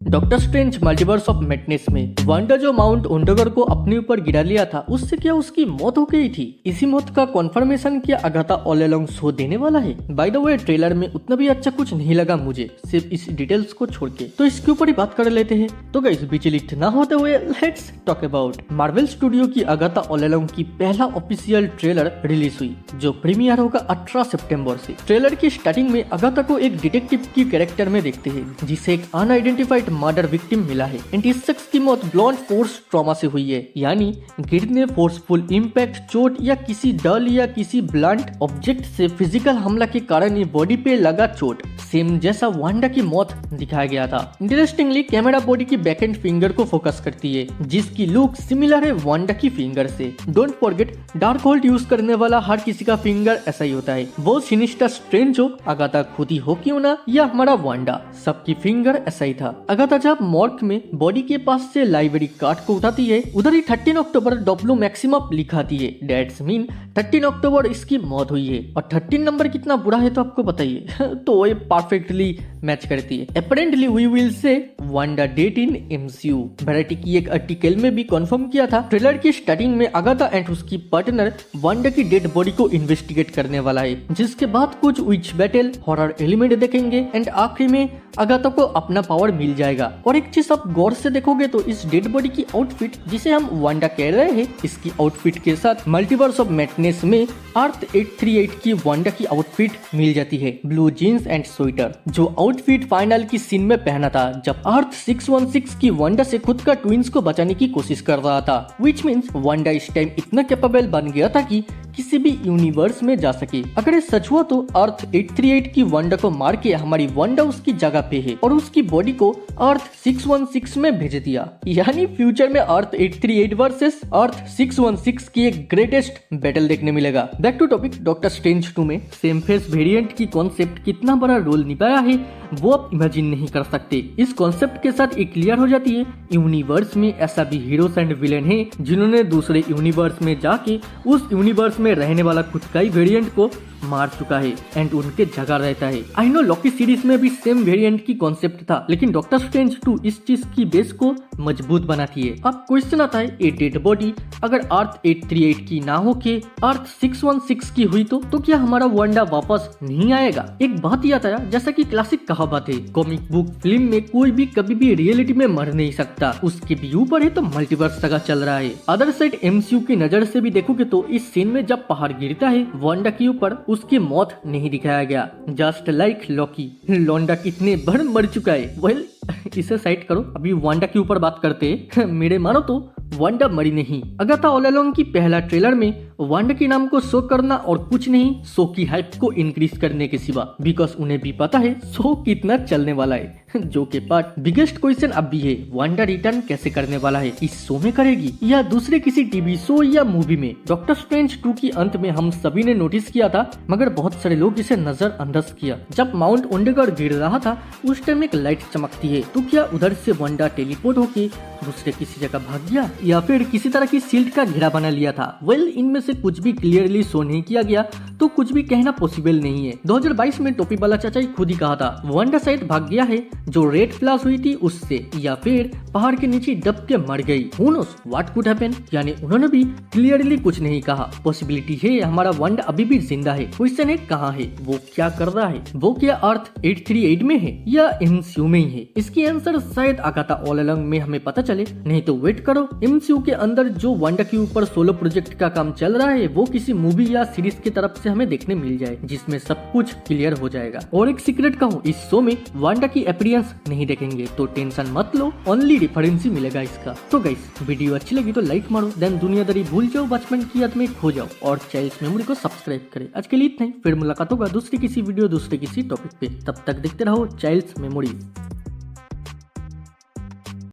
Doctor strange multiverse of madness में Wanda जो mount ओंडोगर को अपने ऊपर गिरा लिया था, उससे क्या उसकी मौत हो गई थी? इसी मौत का कॉन्फर्मेशन क्या अगाथा ऑल अलोंग शो देने वाला है? बाय द वे, ट्रेलर में उतना भी अच्छा कुछ नहीं लगा मुझे, सिर्फ इस डिटेल्स को छोड़ के। तो इसके ऊपर ही बात कर लेते हैं। तो गाइस, विचलित ना होते हुए let's talk about Marvel studio की अगाथा ऑल अलोंग की पहला ऑफिशियल ट्रेलर रिलीज हुई, जो प्रीमियर होगा 18 सितंबर से। ट्रेलर की स्टार्टिंग में अगाथा को एक डिटेक्टिव की कैरेक्टर में देखते हैं, जिसे एक अनआइडेंटिफाइड मर्डर विक्टिम मिला है एंड इस शख्स की मौत ब्लॉन्ड फोर्स ट्रॉमा से हुई है, यानी गिरने, फोर्सफुल इंपैक्ट, चोट या किसी डल या किसी ब्लंट ऑब्जेक्ट से फिजिकल हमला के कारण ये बॉडी पे लगा चोट, सेम जैसा वांडा की मौत दिखाया गया था। इंटरेस्टिंगली, कैमरा बॉडी की बैक एंड फिंगर को फोकस करती है, जिसकी लुक सिमिलर है वांडा की फिंगर से। Don't forget, dark hold use करने वाला हर किसी का फिंगर ऐसा ही होता है, वो सिनिस्टर स्ट्रेंज हो, अगाथा खुद ही हो क्यों ना, या हमारा वांडा, सबकी फिंगर ऐसा ही था। अगाथा जब मॉर्ग में बॉडी के पास से लाइब्रेरी कार्ड को उठाती है, उधर ही 13 अक्टूबर डब्ल्यू मैक्सिमा लिखाती है। दैट्स मीन 13 अक्टूबर इसकी मौत हुई है। और 13 नंबर कितना बुरा है तो आपको बताइए तो ये परफेक्टली मैच करती है। Apparently we will say Wanda date in MCU. Variety की एक आर्टिकल में भी कंफर्म किया था। ट्रेलर की स्टार्टिंग में अगाथा एंड उसकी पार्टनर वांडा की डेड बॉडी को इन्वेस्टिगेट करने वाला है, जिसके बाद कुछ विच बैटल, हॉरर एलिमेंट देखेंगे एंड आखिरी में अगाथा को अपना पावर मिल जाएगा। और एक चीज आप गौर से देखोगे तो इस डेड बॉडी की आउटफिट, जिसे हम वांडा कह रहे हैं, इसकी आउटफिट के साथ मल्टीवर्स ऑफ मैडनेस में अर्थ 838 की वांडा की आउटफिट मिल जाती है, ब्लू जीन्स एंड स्वेटर, जो आउटफिट फाइनल की सीन में पहना था जब अर्थ 616 की वांडा से खुद का ट्विंस को बचाने की कोशिश कर रहा था। विच मीन्स वांडा इस टाइम इतना कैपेबल बन गया था कि किसी भी यूनिवर्स में जा सके। अगर ये सच हुआ तो अर्थ 838 की वांडा को मार के हमारी वांडा उसकी जगह पे है और उसकी बॉडी को अर्थ 616 में भेज दिया, यानी फ्यूचर में अर्थ 838 वर्सेस अर्थ 616 की एक ग्रेटेस्ट बैटल देखने मिलेगा। Back to topic, doctor strange 2 में सेम फेस वेरिएंट की कॉन्सेप्ट कितना बड़ा रोल निभाया है वो आप इमेजिन नहीं कर सकते। इस कॉन्सेप्ट के साथ एक क्लियर हो जाती है, यूनिवर्स में ऐसा भी हीरोज एंड विलेन है जिन्होंने दूसरे यूनिवर्स में जाके उस यूनिवर्स में रहने वाला खुद का ही वेरिएंट को मार चुका है एंड उनके जगह रहता है। आई नो लॉकी सीरीज में भी सेम वेरिएंट की कॉन्सेप्ट था, लेकिन डॉक्टर स्ट्रेंज 2 इस चीज की बेस को मजबूत बनाती है। अब क्वेश्चन आता है, ये डेड बॉडी अगर अर्थ 838 की ना हो के अर्थ 616 की हुई तो क्या हमारा वांडा वापस नहीं आएगा? एक बात याद आया, जैसा कि क्लासिक कहावत है, कॉमिक बुक फिल्म में कोई भी कभी भी रियलिटी में मर नहीं सकता, उसके भी ऊपर है तो मल्टीवर्स का चल रहा है। अदर साइड एमसीयू की नजर से भी देखोगे तो इस सीन में जब पहाड़ गिरता है वांडा के ऊपर, उसकी मौत नहीं दिखाया गया, जस्ट लाइक लॉकी। लॉन्डा कितने बार मर चुका है। वेल, इसे साइड करो, अभी वांडा के ऊपर बात करते हैं। मेरे मानो तो वांडा मरी नहीं। अगाथा ऑल अलोंग की पहला ट्रेलर में वांडा के नाम को शो करना और कुछ नहीं, शो की हाइप को इंक्रीज करने के सिवा, बिकॉज उन्हें भी पता है शो कितना चलने वाला है। जो के पार्ट बिगेस्ट क्वेश्चन अब भी है, वांडा रिटर्न कैसे करने वाला है? इस शो में करेगी या दूसरे किसी टीवी शो या मूवी में? डॉक्टर स्ट्रेंज 2 की अंत में हम सभी ने नोटिस किया था, मगर बहुत सारे लोग इसे नजरअंदाज किया। जब माउंट ओंडेगर गिर रहा था उस टाइम एक लाइट चमकती है, तो क्या उधर से वांडा टेलीपोर्ट होके दूसरे किसी जगह भाग गया या फिर किसी तरह की शील्ड का घेरा बना लिया था? वेल, इनमें से कुछ भी क्लियरली शो नहीं किया गया, तो कुछ भी कहना पॉसिबल नहीं है। 2022 में टोपी वाला चाचा ही खुद ही कहा था वांडा शायद भाग गया है जो रेड फ्लैश हुई थी उससे, या फिर पहाड़ के नीचे दब के मर गई। Who knows what could happen? यानी उन्होंने भी क्लियरली कुछ नहीं कहा। पॉसिबिलिटी है हमारा वांडा अभी भी जिंदा है। क्वेश्चन है कहाँ है, वो क्या कर रहा है, वो क्या अर्थ 838 में है या एमसीयू में ही है? इसकी आंसर शायद अगाथा ऑल अलोंग में हमें पता चले, नहीं तो वेट करो, एमसीयू के अंदर जो वांडा के ऊपर सोलो प्रोजेक्ट का काम चल रहा है वो किसी मूवी या सीरीज की तरफ से हमें देखने मिल जाए, जिसमें सब कुछ क्लियर हो जाएगा। और एक सीक्रेट कहूँ, इस शो में वांडा की अपीयरेंस नहीं देखेंगे तो टेंशन मत लो, ओनली रेफरेंस ही मिलेगा इसका। तो गाइस, वीडियो अच्छी लगी तो लाइक मारो, देन दुनियादारी भूल जाओ, बचपन की याद में खो जाओ और चाइल्ड्स मेमोरी को सब्सक्राइब करें। आज के लिए इतना ही, फिर मुलाकात होगा दूसरी किसी वीडियो दूसरे किसी टॉपिक पे। तब तक देखते रहो चाइल्ड्स मेमोरीज।